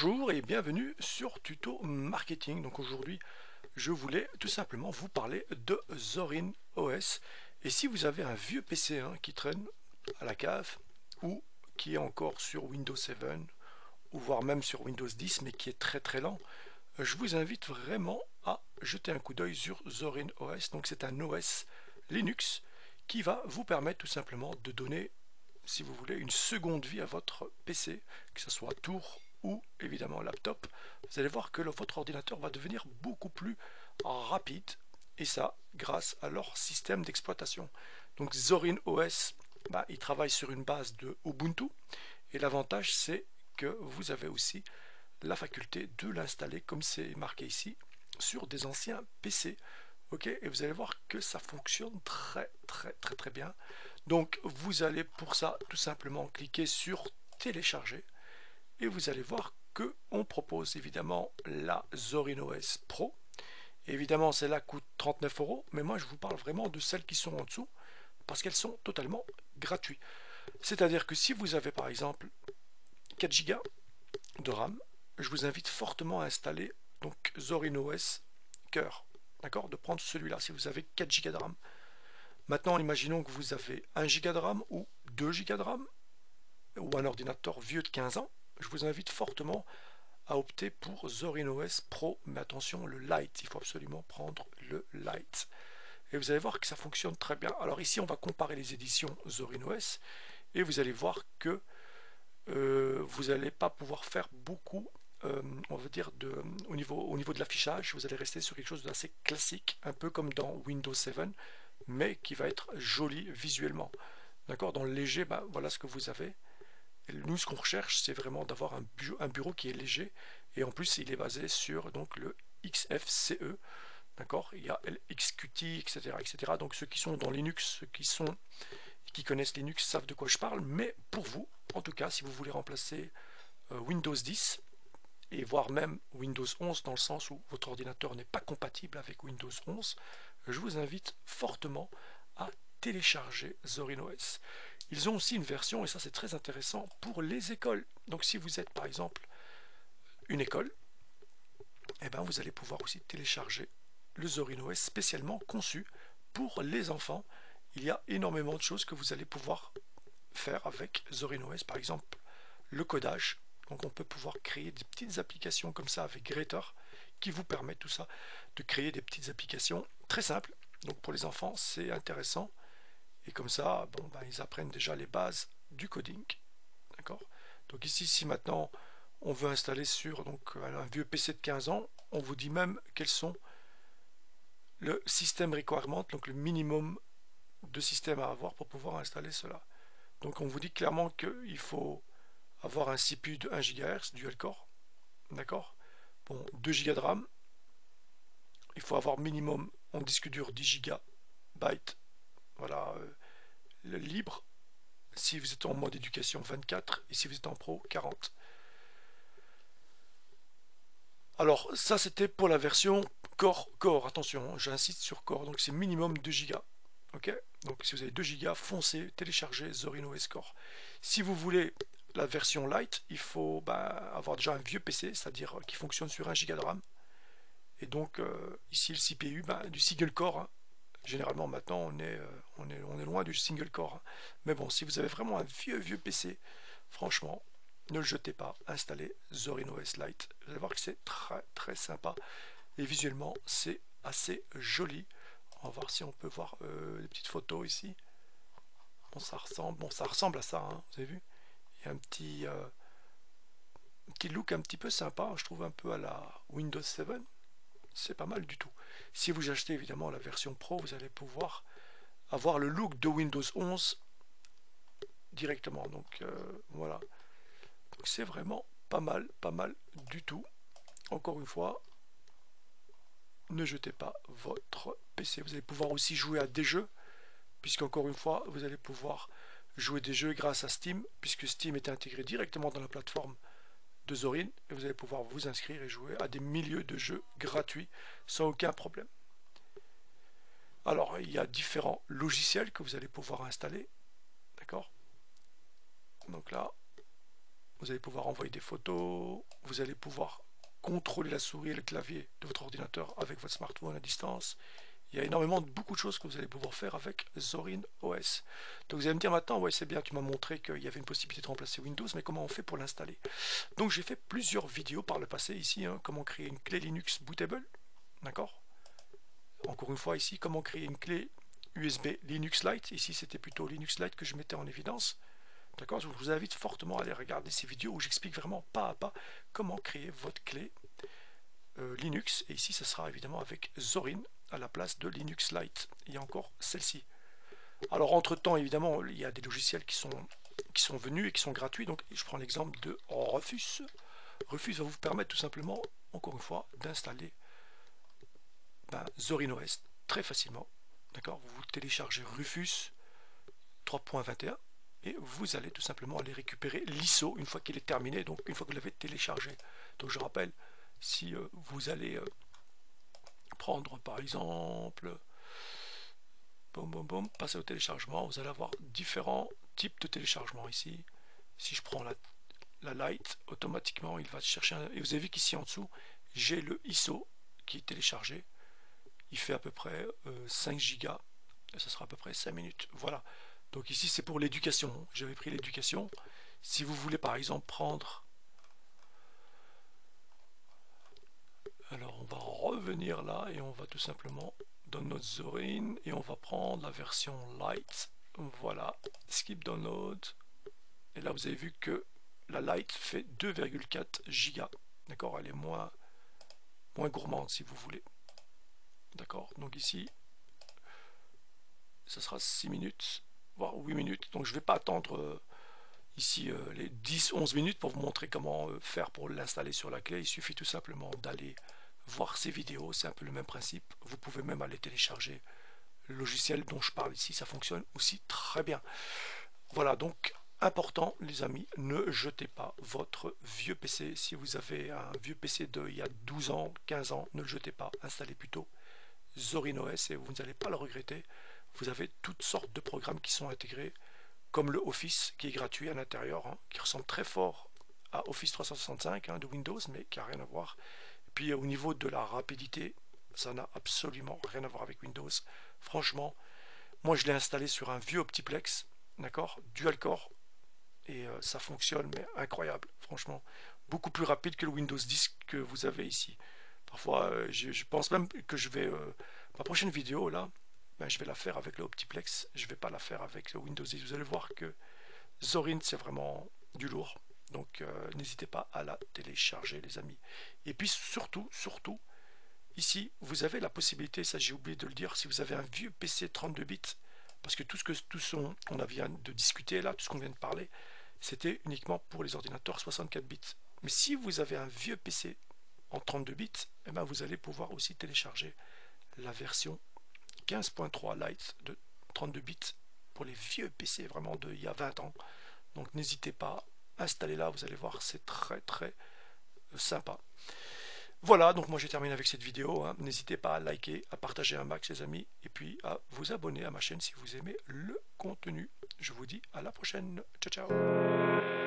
Bonjour et bienvenue sur Tuto Marketing. Donc aujourd'hui, je voulais tout simplement vous parler de Zorin OS. Et si vous avez un vieux PC qui traîne à la cave ou qui est encore sur Windows 7 ou voire même sur Windows 10 mais qui est très très lent, je vous invite vraiment à jeter un coup d'œil sur Zorin OS. Donc c'est un OS Linux qui va vous permettre tout simplement de donner, si vous voulez, une seconde vie à votre PC, que ce soit tour ou évidemment laptop. Vous allez voir que votre ordinateur va devenir beaucoup plus rapide, et ça grâce à leur système d'exploitation. Donc Zorin OS, il travaille sur une base de Ubuntu, et l'avantage c'est que vous avez aussi la faculté de l'installer comme c'est marqué ici sur des anciens PC. Ok, et vous allez voir que ça fonctionne très bien. Donc vous allez pour ça tout simplement cliquer sur télécharger et vous allez voir que on propose évidemment la Zorin OS Pro. Et évidemment celle-là coûte 39 euros, mais moi je vous parle vraiment de celles qui sont en dessous parce qu'elles sont totalement gratuites. C'est-à-dire que si vous avez par exemple 4 Go de RAM, je vous invite fortement à installer donc Zorin OS Cœur. D'accord, de prendre celui-là si vous avez 4 Go de RAM. Maintenant, imaginons que vous avez 1 Go de RAM ou 2 Go de RAM ou un ordinateur vieux de 15 ans. Je vous invite fortement à opter pour Zorin OS Pro, mais attention, le Lite, il faut absolument prendre le Lite. Et vous allez voir que ça fonctionne très bien. Alors ici, on va comparer les éditions Zorin OS et vous allez voir que vous n'allez pas pouvoir faire beaucoup, on va dire, au niveau de l'affichage. Vous allez rester sur quelque chose d'assez classique, un peu comme dans Windows 7, mais qui va être joli visuellement. D'accord, dans le léger, voilà ce que vous avez. Et nous, ce qu'on recherche, c'est vraiment d'avoir un bureau qui est léger, et en plus, il est basé sur donc le XFCE. D'accord, il y a LXQT, etc., etc. Donc ceux qui sont dans Linux, ceux qui connaissent Linux savent de quoi je parle, mais pour vous, en tout cas, si vous voulez remplacer Windows 10 et voire même Windows 11 dans le sens où votre ordinateur n'est pas compatible avec Windows 11, je vous invite fortement à télécharger Zorin OS. Ils ont aussi une version, et ça c'est très intéressant, pour les écoles. Donc si vous êtes par exemple une école, vous allez pouvoir aussi télécharger le Zorin OS spécialement conçu pour les enfants. Il y a énormément de choses que vous allez pouvoir faire avec Zorin OS, par exemple le codage. Donc on peut pouvoir créer des petites applications comme ça avec Greater qui vous permet tout ça, de créer des petites applications très simples. Donc pour les enfants c'est intéressant, et comme ça ils apprennent déjà les bases du coding. D'accord. Donc ici, si maintenant on veut installer sur un vieux PC de 15 ans, on vous dit même quels sont le système requirement, donc le minimum de système à avoir pour pouvoir installer cela. Donc on vous dit clairement qu'il faut avoir un CPU de 1 GHz dual core, d'accord. Bon, 2 Go de RAM, il faut avoir minimum en disque dur 10 Go, voilà, le libre. Si vous êtes en mode éducation 24 et si vous êtes en pro 40. Alors ça c'était pour la version Core, attention, j'insiste sur Core, donc c'est minimum 2 Go. Ok, donc si vous avez 2 Go, foncez, téléchargez Zorin OS Core. Si vous voulez la version Lite, il faut avoir déjà un vieux PC, c'est-à-dire qui fonctionne sur 1 Go de RAM. Et donc ici le CPU du single core. Généralement maintenant on est loin du single core. Mais bon, si vous avez vraiment un vieux PC, franchement, ne le jetez pas, installez Zorin OS Lite. Vous allez voir que c'est très sympa. Et visuellement, c'est assez joli. On va voir si on peut voir les petites photos ici. Bon, ça ressemble à ça, vous avez vu. Il y a un petit look un petit peu sympa, je trouve, un peu à la Windows 7. C'est pas mal du tout. Si vous achetez évidemment la version Pro, vous allez pouvoir avoir le look de Windows 11 directement. Donc voilà. Donc c'est vraiment pas mal du tout. Encore une fois, ne jetez pas votre PC. Vous allez pouvoir aussi jouer à des jeux, puisque encore une fois, vous allez pouvoir jouer des jeux grâce à Steam, puisque Steam est intégré directement dans la plateforme de Zorin, et vous allez pouvoir vous inscrire et jouer à des milliers de jeux gratuits sans aucun problème. Alors, il y a différents logiciels que vous allez pouvoir installer, d'accord. Donc là, vous allez pouvoir envoyer des photos, vous allez pouvoir contrôler la souris et le clavier de votre ordinateur avec votre smartphone à distance. Il y a beaucoup de choses que vous allez pouvoir faire avec Zorin OS. Donc vous allez me dire maintenant, ouais c'est bien, tu m'as montré qu'il y avait une possibilité de remplacer Windows, mais comment on fait pour l'installer? Donc j'ai fait plusieurs vidéos par le passé ici, hein, comment créer une clé Linux bootable, d'accord? Encore une fois ici, comment créer une clé USB Linux Lite, ici c'était plutôt Linux Lite que je mettais en évidence. D'accord, je vous invite fortement à aller regarder ces vidéos où j'explique vraiment pas à pas comment créer votre clé Linux. Et ici, ce sera évidemment avec Zorin à la place de Linux Lite. Il y a encore celle-ci. Alors, entre-temps, évidemment, il y a des logiciels qui sont venus et qui sont gratuits. Donc, je prends l'exemple de Rufus. Rufus va vous permettre tout simplement, encore une fois, d'installer Zorin OS très facilement. D'accord, vous téléchargez Rufus 3.21 et vous allez tout simplement aller récupérer l'ISO une fois qu'il est terminé, donc une fois que vous l'avez téléchargé. Donc je rappelle, si vous allez prendre par exemple, passer au téléchargement, vous allez avoir différents types de téléchargement ici. Si je prends la Lite, automatiquement il va chercher et vous avez vu qu'ici en dessous, j'ai le ISO qui est téléchargé. Il fait à peu près 5 gigas et ça sera à peu près 5 minutes. Voilà. Donc ici c'est pour l'éducation, j'avais pris l'éducation. Si vous voulez par exemple prendre, alors on va revenir là et on va tout simplement dans notre Zorin et on va prendre la version Lite. Voilà, skip download. Et là vous avez vu que la Lite fait 2,4 gigas. D'accord, elle est moins gourmande si vous voulez. D'accord, donc ici ça sera 6 minutes, voire 8 minutes. Donc je ne vais pas attendre ici les 10-11 minutes pour vous montrer comment faire pour l'installer sur la clé. Il suffit tout simplement d'aller voir ces vidéos, c'est un peu le même principe. Vous pouvez même aller télécharger le logiciel dont je parle ici, ça fonctionne aussi très bien. Voilà, donc important les amis, ne jetez pas votre vieux PC. Si vous avez un vieux PC d'il y a 12 ans, 15 ans, ne le jetez pas, installez plutôt Zorin OS et vous n'allez pas le regretter. Vous avez toutes sortes de programmes qui sont intégrés, comme le Office qui est gratuit à l'intérieur, hein, qui ressemble très fort à Office 365 de Windows, mais qui n'a rien à voir. Et puis au niveau de la rapidité, ça n'a absolument rien à voir avec Windows. Franchement, moi je l'ai installé sur un vieux Optiplex, d'accord, dual core, et ça fonctionne, mais incroyable, franchement. Beaucoup plus rapide que le Windows 10 que vous avez ici. Parfois, je pense même que je vais, ma prochaine vidéo là, je vais la faire avec le Optiplex, je ne vais pas la faire avec le Windows 10. Vous allez voir que Zorin, c'est vraiment du lourd. Donc n'hésitez pas à la télécharger les amis. Et puis surtout, ici, vous avez la possibilité, ça j'ai oublié de le dire, si vous avez un vieux PC 32 bits, parce que tout ce qu'on vient de discuter là, tout ce qu'on vient de parler, c'était uniquement pour les ordinateurs 64 bits. Mais si vous avez un vieux PC en 32 bits, eh ben vous allez pouvoir aussi télécharger la version 15.3 Lite de 32 bits pour les vieux PC vraiment d'il y a 20 ans. Donc n'hésitez pas, installez-la, vous allez voir, c'est très sympa. Voilà, donc moi j'ai terminé avec cette vidéo. Hein. N'hésitez pas à liker, à partager un max les amis, et puis à vous abonner à ma chaîne si vous aimez le contenu. Je vous dis à la prochaine. Ciao ciao.